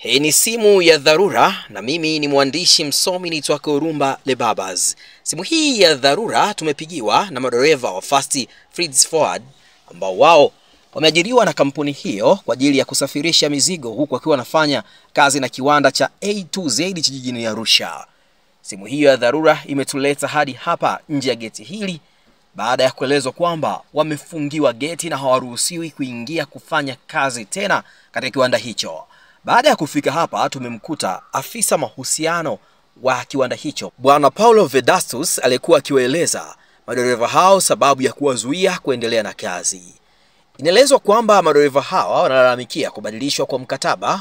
Hii ni simu ya dharura na mimi ni mwandishi msomi naitwa Rumba Lebabas. Simu hii ya dharura tumepigiwa na madereva wa Fast Freight Forward ambao wao wameajiriwa na kampuni hiyo kwa ajili ya kusafirisha mizigo huku wakiwa wanafanya kazi na kiwanda cha A2Z jijini Arusha. Simu hiyo ya dharura imetuleta hadi hapa nje ya geti hili baada ya kuelezwa kwamba wamefungiwa geti na hawaruhusiwi kuingia kufanya kazi tena katika kiwanda hicho. Baada ya kufika hapa tumemkuta afisa mahusiano wa kiwanda hicho, Bwana Paulo Vedastus, aliyekuwa akiwaeleza madereva hao sababu ya kuwazuia kuendelea na kazi. Inaelezwa kwamba madereva hawa wanalalamikia kubadilishwa kwa mkataba,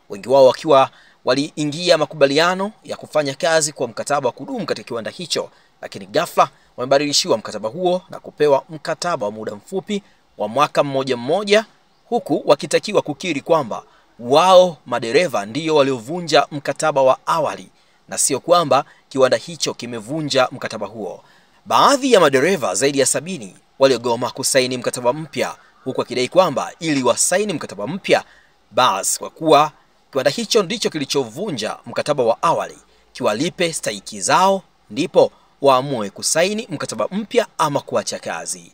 wengi wao wakiwa waliingia makubaliano ya kufanya kazi kwa mkataba wa kudumu katika kiwanda hicho, lakini ghafla wamebadilishiwa mkataba huo na kupewa mkataba wa muda mfupi wa mwaka mmoja, huku wakitakiwa kukiri kwamba wao madereva ndio waliovunja mkataba wa awali na sio kwamba kiwanda hicho kimevunja mkataba huo. Baadhi ya madereva zaidi ya 70 waliogoma kusaini mkataba mpya, huku wakidai kwamba ili wasaini mkataba mpya basi kwa kuwa kiwanda hicho ndicho kilichovunja mkataba wa awali kiwalipe stahiki zao ndipo waamue kusaini mkataba mpya ama kuacha kazi.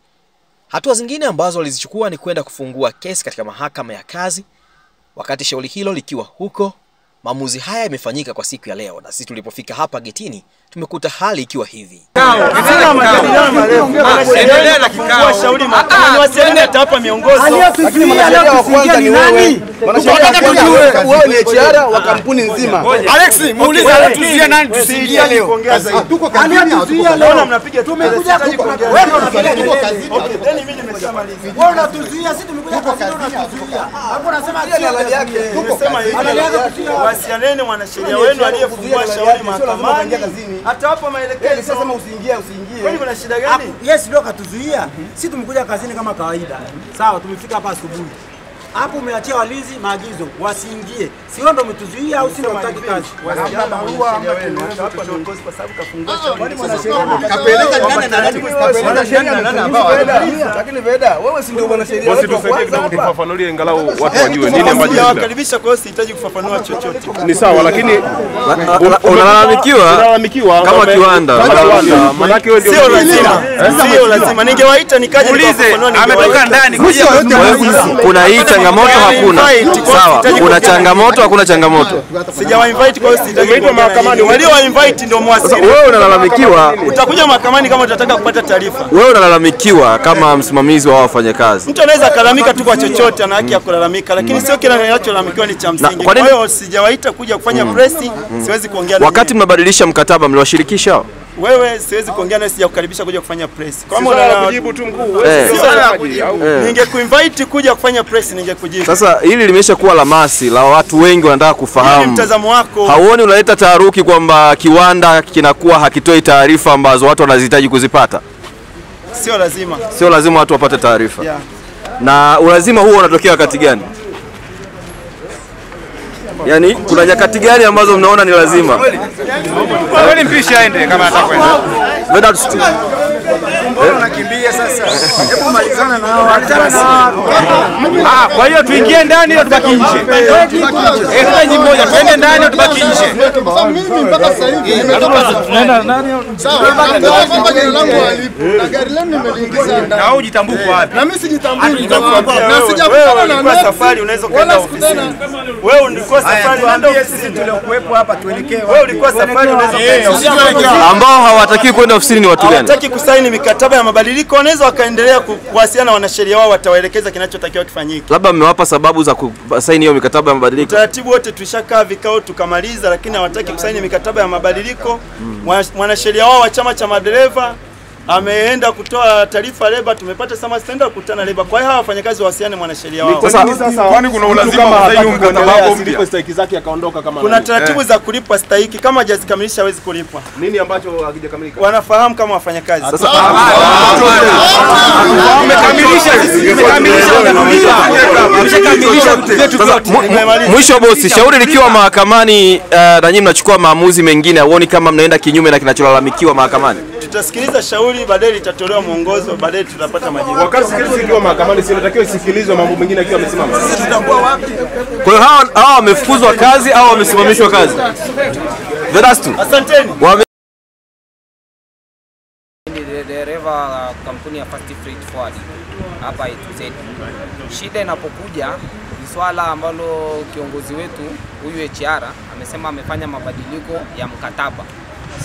Hatua zingine ambazo walizichukua ni kwenda kufungua kesi katika mahakama ya kazi. Wakati shauri hilo likiwa huko, maamuzi haya yamefanyika kwa siku ya leo, na sisi tulipofika hapa getini tumekuta hali ikiwa hivi. Endelea na kikao. Shauri mahakamani wasiende hapa miongozo. Lakini mwanasheria wa kwanza ni wewe. Mwanasheria tujue wewe ni HR wa kampuni nzima. Alex, muulize tuzuia nani tusiingie leo. Tuko kazini leo. Mnapiga tumekuja wewe unapiga tuko kazini. Okay, then mimi nimeshamaliza. Wewe unatuzuia sisi tumekuja kazini unatuzuia. Hapo unasema halali yake. Tumesema hivi. Wasianene mwanasheria wenu aliyefungua shauri mahakamani. Hata hapo maelekezo sasa usiingie. Kwani kuna shida gani? Yes, ndio katuzuia. Sisi tumekuja kazini kama kawaida. Sawa, tumefika hapa asubuhi. Hapo umeachia walinzi maagizo wasiingie. Sio ndio umetuzuia au sio unataka kazi? Wasiana barua hapa viongozi kwa sababu kafungua shauri mwanasheria. Kapeleka ndani na nani mwanasheria nani ambao. Lakini Veda, wewe si ndio mwanasheria wetu wa kwanza hapa. Tufafanulie angalau watu wajue nini ambacho tunawakaribisha. Kwa hiyo sihitaji kufafanua chochote. Ni sawa, lakini unalalamikiwa kama kiwanda. Maana wewe ndio sio lazima ningewaita nikaje kufafanua. Ametoka ndani kuja. Kuna hii changamoto hakuna. Sawa, kuna changamoto hakuna changamoto. Sijawa invite kwa hiyo sihitaji mahakamani. Walio invite ndio mwasili. Wewe unalalamikiwa. Utakuja mahakamani kama utataka kupata taarifa. Wewe unalalamikiwa kama msimamizi wa wafanyakazi. Mtu anaweza kulalamika tu kwa chochote, ana haki ya kulalamika, lakini sio kila anacholalamikiwa ni cha msingi. Kwa hiyo sijawaita kuja kufanya press, siwezi kuongea. Wakati mnabadilisha mkataba mliwashirikisha? Wewe siwezi kuongea na sijakukaribisha kuja kufanya press. Kama unajibu tu mkuu, ningekuinvite kuja kufanya press ningekujibu. Sasa hili limeshakuwa la masi la watu wengi wanataka kufahamu. Mtazamo wako. Hauoni unaleta taharuki kwamba kiwanda kinakuwa hakitoi taarifa ambazo watu wanazihitaji kuzipata? Sio lazima. Sio lazima watu wapate taarifa. Na ulazima huo unatokea wakati gani? Yaani kuna nyakati gani ambazo mnaona ni lazima? Kweli mpisha aende kama atakwenda. Veda tusti. Unakimbia sasa. Hebu malizana na hao. Kwa hiyo tuingie ndani au tubaki nje? Tuende mmoja, tuende ndani au tubaki nje? Mimi mpaka sasa hivi tunaenda ndani. Sawa, kwamba jina langu alipo. Na gari leo nimeliingiza. Na au jitambuko wapi? Na mimi sijitambui. Na sijakutana na wewe safari unaweza kwenda ofisini. Wewe ulikuwa safari ndio ofisini tuliokuepo hapa tuelekee wapi? Wewe ulikuwa safari unaweza kwenda ofisini. Ambao hawataki kwenda ofisini ni watu gani? Hawataki kusaini mikataba ya mabadiliko, wanaweza wakaendelea kuwasiliana na wanasheria wao, watawaelekeza kinachotakiwa kifanyike. Labda mmewapa sababu za kusaini hiyo mikataba ya mabadiliko. Taratibu wote tulishakaa vikao tukamaliza, lakini hawataki kusaini mikataba ya mabadiliko. Mwanasheria wao wa chama cha madereva ameenda kutoa taarifa leba, tumepata sama standard kukutana leba. Kwa hiyo hawa wafanyakazi wasiane mwanasheria wao. Sasa kwani kuna ulazima wa kusaini mkataba mlipo stahiki zake akaondoka kama kuna taratibu za kulipwa stahiki, kama hajazikamilisha hawezi kulipwa. Nini ambacho hakijakamilika? Wanafahamu kama wafanyakazi. Sasa mwisho bosi, shauri likiwa mahakamani na nyinyi mnachukua maamuzi mengine, huoni kama mnaenda kinyume na kinacholalamikiwa mahakamani? tutasikiliza shauri, baadaye litatolewa mwongozo, baadaye tutapata majibu. Wakati kesi ikiwa mahakamani, si inatakiwa isikilizwe mambo mengine akiwa amesimama. Sisi tutakuwa wapi? Kwa hiyo hawa wamefukuzwa kazi au wamesimamishwa kazi? Vedastu. Asanteni. Dereva kampuni ya Fast Freight Forward hapa A2Z. Shida inapokuja ni swala ambalo kiongozi wetu huyu HR amesema amefanya mabadiliko ya mkataba.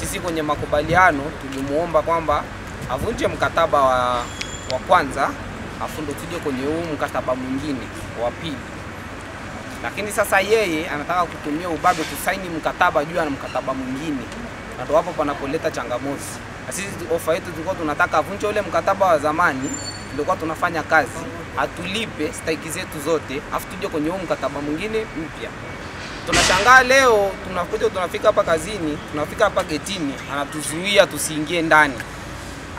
Sisi kwenye makubaliano tulimuomba kwamba avunje mkataba wa kwanza afu ndo tuje kwenye huu mkataba mwingine wa pili. Lakini sasa yeye anataka kutumia ubabe kusaini mkataba juu ya mkataba mwingine. Na ndo hapo panapoleta changamoto. Na sisi ofa yetu tulikuwa tunataka avunje ule mkataba wa zamani tulikuwa tunafanya kazi, atulipe stahiki zetu zote, afu tuje kwenye huu mkataba mwingine mpya. Tunashangaa leo tunafika hapa kazini, tunafika hapa getini, anatuzuia tusiingie ndani.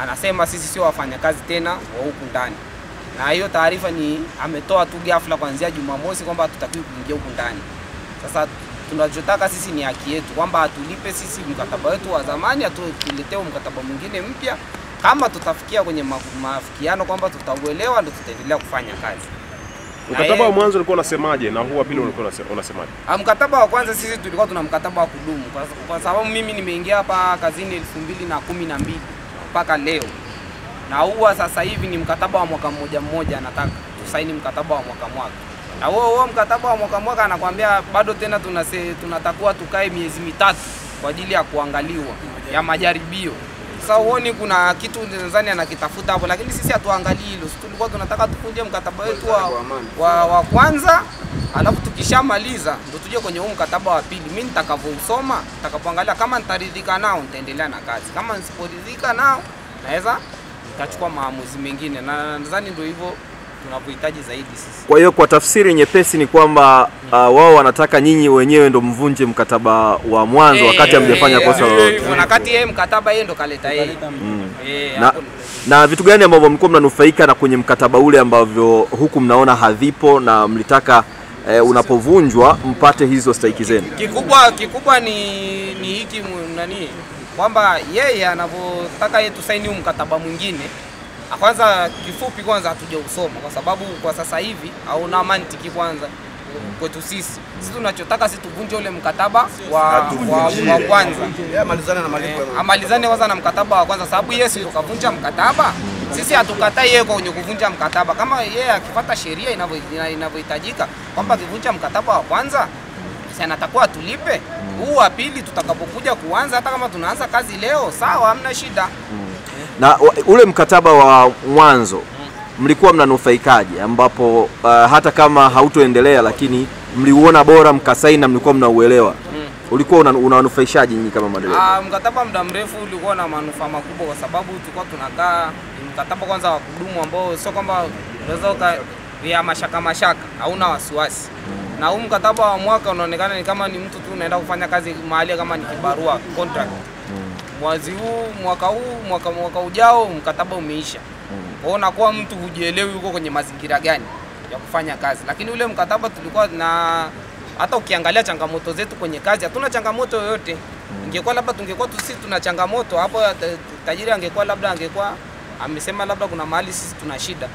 Anasema sisi sio wafanyakazi tena wa huku ndani. Na hiyo taarifa ni ametoa tu ghafla kuanzia Jumamosi kwamba hatutakiwi kuingia huku ndani. Sasa tunachotaka sisi ni haki yetu kwamba atulipe sisi mkataba wetu wa zamani, atuletee mkataba mwingine mpya. Kama tutafikia kwenye maafikiano kwamba tutauelewa, ndio tutaendelea kufanya kazi. Mkataba wa mwanzo ulikuwa unasemaje na huu wa pili ulikuwa unasemaje? Mkataba wa kwanza sisi tulikuwa tuna mkataba wa kudumu kwa sababu mimi nimeingia hapa kazini 2012 mpaka leo. Na huwa sasa hivi ni mkataba wa mwaka mmoja nataka tusaini mkataba wa mwaka. Na huo mkataba wa mwaka anakuambia bado tena tunatakuwa tukae miezi mitatu kwa ajili ya kuangaliwa ya majaribio. Sasa huoni kuna kitu nadhani anakitafuta hapo, lakini sisi hatuangalii hilo. Sisi tulikuwa tunataka tukunje mkataba wetu wa kwanza, alafu tukishamaliza ndio tuje kwenye huu mkataba wa pili. Mimi nitakavyousoma, nitakapoangalia kama nitaridhika nao nitaendelea na kazi. Kama nisiporidhika nao naweza nikachukua maamuzi mengine, na nadhani ndio hivyo tunapohitaji zaidi sisi. Kwa hiyo kwa tafsiri nyepesi ni kwamba wao wanataka nyinyi wenyewe ndo mvunje mkataba wa mwanzo wakati hamjafanya kosa lolote. Wakati yeye mkataba yeye ndo kaleta yeye. Na vitu gani ambavyo mlikuwa mnanufaika na kwenye mkataba ule ambavyo huku mnaona havipo na mlitaka unapovunjwa mpate hizo stahiki zenu? Kikubwa ni hiki nani kwamba yeye anavyotaka yeye tusaini huu mkataba mwingine. Kwanza kifupi kwanza hatujausoma kwa sababu kwa sasa hivi hauna mantiki kwanza kwetu sisi. Sisi tunachotaka sisi tuvunje ule mkataba wa kwanza. Amalizane na malipo. Amalizane kwanza na mkataba wa kwanza sababu yeye sio kavunja mkataba. Sisi hatukatai yeye kwenye kuvunja mkataba. Kama yeye akifuata sheria inavyohitajika kwamba kivunja mkataba wa kwanza sisi anatakuwa tulipe. Huu wa pili tutakapokuja kuanza hata kama tunaanza kazi leo sawa, hamna shida. Na ule mkataba wa mwanzo mlikuwa mnanufaikaje ambapo hata kama hautoendelea lakini mliuona bora mkasaini na mlikuwa mnauelewa? Ulikuwa unanufaishaje nyinyi kama madereva? Mkataba muda mrefu ulikuwa na manufaa makubwa kwa sababu tulikuwa tunakaa mkataba kwanza wa kudumu ambao sio kwamba unaweza vya mashaka hauna wasiwasi. Na huu mkataba wa mwaka unaonekana ni kama ni mtu tu unaenda kufanya kazi mahali kama ni kibarua contract. Mwezi huu, mwaka ujao mkataba umeisha. Kwa hiyo unakuwa mtu hujielewi uko kwenye mazingira gani ya kufanya kazi. Lakini ule mkataba tulikuwa na hata ukiangalia changamoto zetu kwenye kazi hatuna changamoto yoyote. Ingekuwa labda tungekuwa sisi tuna changamoto hapo tajiri angekuwa amesema labda kuna mahali sisi tuna shida.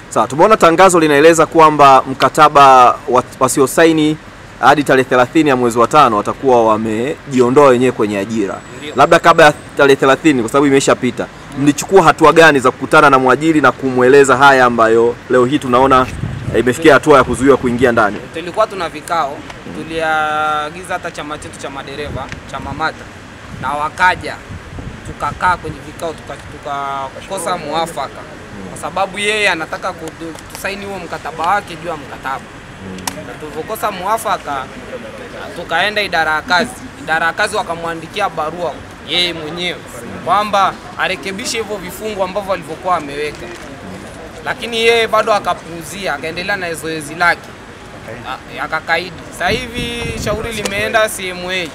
Sawa, tumeona tangazo linaeleza kwamba mkataba wasiosaini hadi tarehe 30 ya mwezi wa 5 watakuwa wamejiondoa wenyewe kwenye ajira. Labda kabla ya tarehe 30 kwa sababu imeshapita, mlichukua hatua gani za kukutana na mwajiri na kumweleza haya ambayo leo hii tunaona imefikia hatua ya kuzuiwa kuingia ndani? Tulikuwa tuna vikao, tuliagiza hata chama chetu cha madereva, chama MATA, na wakaja tukakaa kwenye vikao tukakosa muafaka kwa sababu yeye anataka kusaini huo mkataba wake juu ya mkataba. Na tulipokosa muafaka tukaenda idara ya kazi. Idara ya kazi wakamwandikia barua yeye mwenyewe kwamba arekebishe hivyo vifungu ambavyo alivyokuwa ameweka. Lakini yeye bado akapuuzia, akaendelea na zoezi lake. Akakaidi. Sasa hivi shauri limeenda CMA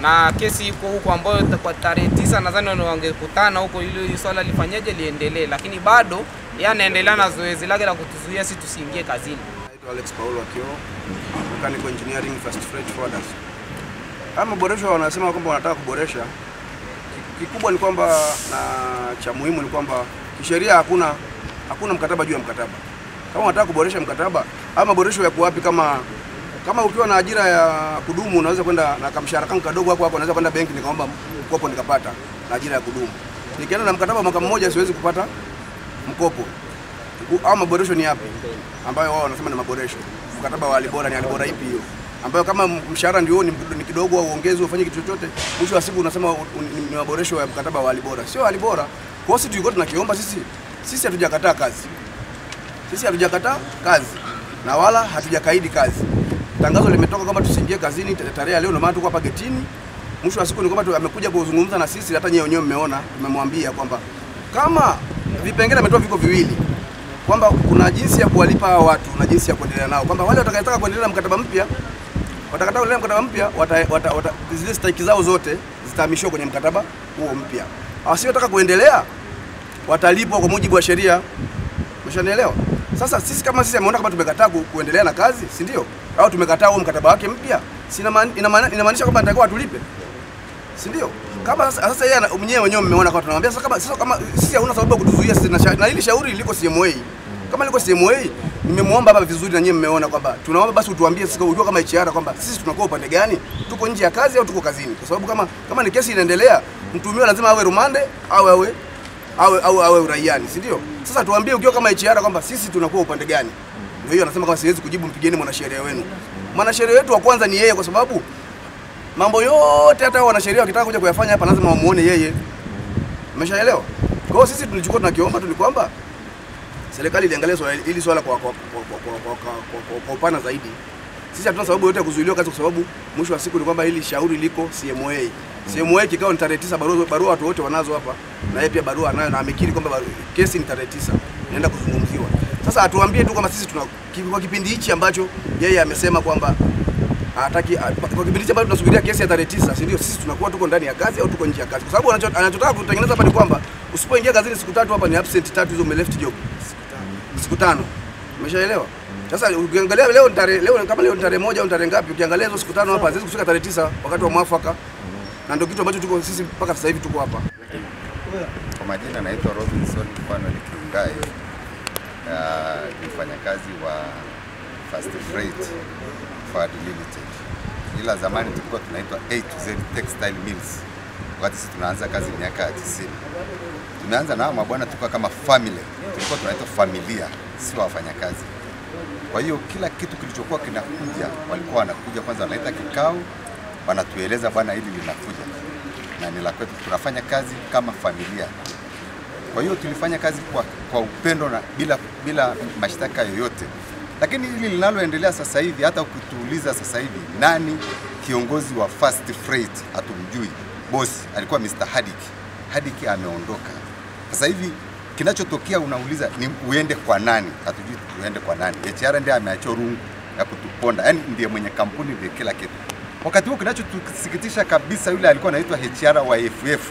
na kesi iko huko ambayo kwa tarehe 9 nadhani wangekutana huko ili swala lifanyaje liendelee, lakini bado yeye anaendelea na zoezi lake la kutuzuia sisi tusiingie kazini. Alex Paulo Akio, Mechanical Engineering Fast Freight Forwarders. Kama boresho wanasema kwamba wanataka kuboresha kikubwa ni kwamba na cha muhimu ni kwamba kisheria hakuna mkataba juu ya mkataba. Kama unataka kuboresha mkataba, ama maboresho yako wapi? Kama ukiwa na ajira ya kudumu unaweza kwenda na kamshahara kangu kadogo hapo unaweza kwenda benki nikaomba mkopo nikapata na ajira ya kudumu. Nikienda na mkataba mwaka mmoja siwezi kupata mkopo. Au maboresho ni yapi ambayo wao wanasema ni maboresho? Mkataba wa Alibora ni Alibora ipi hiyo? Ambayo kama mshahara ndio ni kidogo au uongezwe ufanye kitu chochote, mwisho wa siku unasema ni maboresho ya mkataba wa Alibora. Sio Alibora. Kwa hiyo tulikuwa tunakiomba sisi hatujakataa kazi. Sisi hatujakataa kazi na wala hatujakaidi kazi. Tangazo limetoka kwamba tusiingie kazini tarehe leo, ndio maana tuko hapa getini. Mwisho wa siku ni kwamba amekuja kuzungumza na sisi, hata nyewe wenyewe mmeona, tumemwambia kwamba kama vipengele ametoa viko viwili, kwamba kuna jinsi ya kuwalipa hao watu na jinsi ya kuendelea nao, kwamba wale watakayetaka kuendelea na mkataba mpya zile stahiki zao zote zitahamishwa kwenye mkataba huo mpya. Wasiotaka kuendelea watalipwa kwa mujibu wa sheria. Umeshanielewa? Sasa sisi kama sisi ameona kama tumekataa kuendelea na kazi, si ndio? Au tumekataa huo mkataba wake mpya, inamaanisha kwamba nitakuwa atulipe, si ndio? Kama sasa yeye mwenyewe mmeona kwa tunamwambia sasa kama sisi hauna sababu ya kutuzuia sisi, na hili shauri liko CMA. Kama liko CMA, nimemuomba hapa vizuri na nyinyi mmeona kwamba tunaomba basi utuambie sisi ujue kama HR kwamba sisi tunakuwa upande gani, tuko nje ya kazi au tuko kazini, kwa sababu kama ni kesi inaendelea, mtuhumiwa lazima awe rumande awe uraiani, si ndio? Sasa tuambie ukiwa kama HR kwamba sisi tunakuwa upande gani. Ndio hiyo anasema kama siwezi kujibu, mpigeni mwanasheria wenu. Mwanasheria wetu wa kwanza ni yeye, kwa sababu mambo yote hata wanasheria wakitaka kuja kuyafanya hapa lazima wamuone yeye. Umeshaelewa? Kwa hiyo sisi tulichukua tunakiomba tu ni kwamba serikali iliangalia hili swala kwa upana zaidi. Sisi hatuna sababu yote ya kuzuiliwa kazi, kwa sababu mwisho wa siku ni kwamba hili shauri liko CMA. CMA kikao ni tarehe 9, barua watu wote wanazo hapa, na yeye pia barua anayo na amekiri kwamba kesi ni tarehe 9 inaenda kuzungumziwa. Sasa atuambie tu kama sisi kwa kipindi hichi ambacho yeye amesema kwamba hataki, kwa kipindi hichi ambacho tunasubiria kesi ya tarehe 9, si ndio sisi tunakuwa tuko ndani ya kazi au tuko nje ya kazi? Kwa sababu anachotaka kutengeneza hapa ni kwamba usipoingia kazini siku 3 hapa ni absent 3, hizo umeleft job siku 5. Umeshaelewa? Sasa ukiangalia leo kama leo tarehe 1 au tarehe ngapi, ukiangalia hizo siku 5 hapa haziwezi kufika tarehe 9 wakati wa mwafaka. Na ndio kitu ambacho tuko sisi mpaka sasa hivi tuko hapa. Kwa majina naitwa Robinson Kwano Likiungai. Ni mfanyakazi wa Fast Freight Forward Limited. Ila zamani tulikuwa tunaitwa A to Z Textile Mills. Wakati sisi tunaanza kazi miaka ya 90. Tumeanza na mabwana tulikuwa kama family. Tulikuwa tunaitwa familia, sio wafanyakazi. Kwa hiyo kila kitu kilichokuwa kinakuja, walikuwa wanakuja kwanza wanaita kikao, wanatueleza bwana hili linakuja na ni la kwetu, tunafanya kazi kama familia. Kwa hiyo tulifanya kazi kwa upendo na bila mashtaka yoyote. Lakini hili linaloendelea sasa hivi, hata ukituuliza sasa hivi nani kiongozi wa Fast Freight hatumjui. Boss alikuwa Mr. Hadik ameondoka. Sasa hivi kinachotokea unauliza ni uende kwa nani? Hatujui tuende kwa nani. HR ndiye ameacha rungu ya kutuponda. Yaani ndiye mwenye kampuni ndiye kila kitu. Wakati huo kinachotusikitisha kabisa, yule alikuwa anaitwa HR wa FF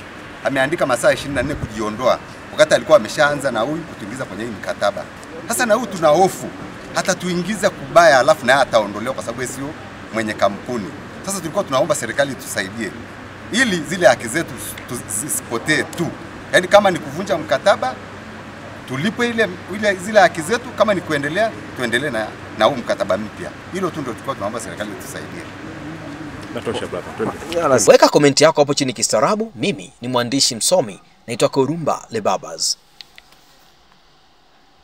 ameandika masaa 24 kujiondoa, wakati alikuwa ameshaanza na huyu kutuingiza kwenye hii mkataba. Sasa na huyu tuna hofu hata tuingiza kubaya, alafu naye ataondolewa kwa sababu sio mwenye kampuni. Sasa tulikuwa tunaomba serikali tusaidie ili zile haki zetu zisipotee tu. Yaani kama ni kuvunja mkataba tulipe zile haki zetu, kama ni kuendelea tuendelee na huu mkataba mpya. Hilo tu ndio tulikuwa tunaomba serikali tusaidie. Natosha brother. Weka komenti yako hapo chini kistaarabu. Mimi ni mwandishi msomi naitwa Korumba Lebabas.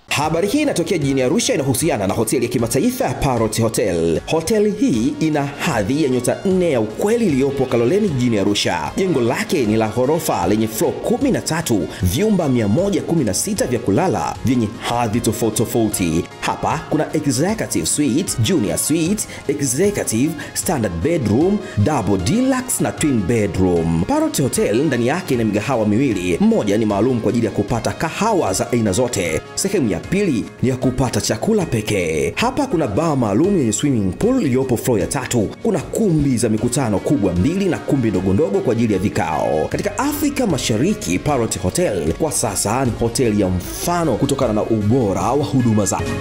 Habari hii inatokea jijini Arusha, inahusiana na hoteli ya kimataifa ya Parrot Hotel. Hoteli hii ina hadhi ya nyota 4 ya ukweli iliyopo Kaloleni jijini Arusha. Jengo lake ni la ghorofa lenye floor 13, vyumba 116 vya kulala vyenye hadhi tofauti. Hapa kuna executive suite, junior suite, executive, standard bedroom, double deluxe na twin bedroom. Parrot Hotel ndani yake ina migahawa miwili. Mmoja ni maalum kwa ajili ya kupata kahawa za aina zote. Sehemu ya pili ni ya kupata chakula pekee. Hapa kuna bar maalum yenye swimming pool iliyopo floor ya 3. Kuna kumbi za mikutano kubwa 2 na kumbi ndogo kwa ajili ya vikao. Katika Afrika Mashariki, Parrot Hotel kwa sasa ni hoteli ya mfano kutokana na ubora wa huduma zake.